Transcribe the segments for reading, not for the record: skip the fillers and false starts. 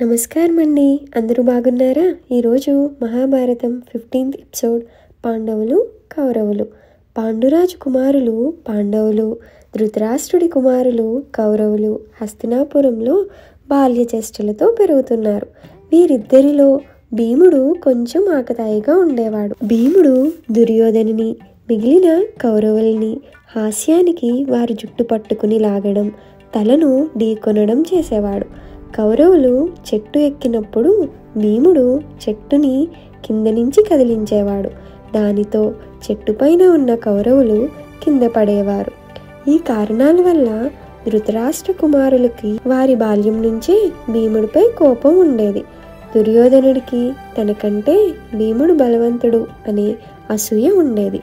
నమస్కారం అండి. అందరూ బాగున్నారా? ఈరోజు మహాభారతం 15th ఎపిసోడ్ పాండవులు కౌరవులు. పాండురాజు కుమారులు పాండవులు, ధృతరాష్ట్రుడి కుమారులు కౌరవులు హస్తినాపురంలో బాల్య చేష్టలతో పెరుగుతున్నారు. వీరిద్దరిలో భీముడు కొంచెం ఆకతాయిగా ఉండేవాడు. భీముడు దుర్యోధనుని, మిగిలిన కౌరవుల్ని హాస్యానికి వారి జుట్టు పట్టుకుని లాగడం, తలను ఢీకొనడం చేసేవాడు. కౌరవులు చెట్టు ఎక్కినప్పుడు భీముడు చెట్టుని కింద నుంచి కదిలించేవాడు. దానితో చెట్టుపైన ఉన్న కౌరవులు కింద పడేవారు. ఈ కారణాల వల్ల ధృతరాష్ట్ర కుమారులకి వారి బాల్యం నుంచే భీముడిపై కోపం ఉండేది. దుర్యోధనుడికి తనకంటే భీముడు బలవంతుడు అనే అసూయ ఉండేది.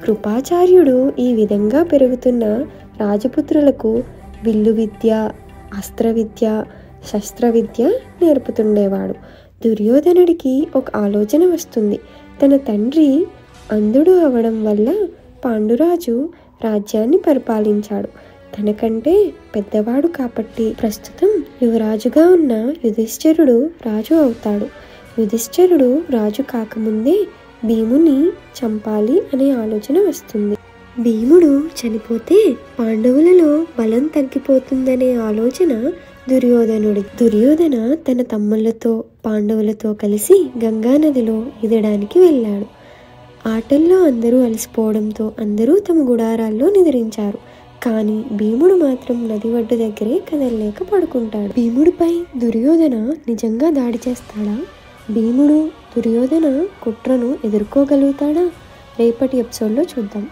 కృపాచార్యుడు ఈ విధంగా పెరుగుతున్న రాజపుత్రులకు విల్లు విద్య, అస్త్ర విద్య, శస్త్ర విద్య నేర్పుతుండేవాడు. దుర్యోధనుడికి ఒక ఆలోచన వస్తుంది. తన తండ్రి అంధుడు అవడం వల్ల పాండురాజు రాజ్యాన్ని పరిపాలించాడు. తనకంటే పెద్దవాడు కాబట్టి ప్రస్తుతం యువరాజుగా ఉన్న యుధిష్ఠిరుడు రాజు అవుతాడు. యుధిష్ఠిరుడు రాజు కాకముందే భీముని చంపాలి అనే ఆలోచన వస్తుంది. భీముడు చనిపోతే పాండవులలో బలం తగ్గిపోతుందనే ఆలోచన దుర్యోధన తన తమ్ముళ్లతో పాండవులతో కలిసి గంగానదిలో ఈదడానికి వెళ్ళాడు. ఆటల్లో అందరూ అలసిపోవడంతో అందరూ తమ గుడారాల్లో నిద్రించారు. కానీ భీముడు మాత్రం నది ఒడ్డు దగ్గరే కదలలేక పడుకుంటాడు. భీముడిపై దుర్యోధన నిజంగా దాడి చేస్తాడా? భీముడు దుర్యోధన కుట్రను ఎదుర్కోగలుగుతాడా? రేపటి ఎపిసోడ్లో చూద్దాం.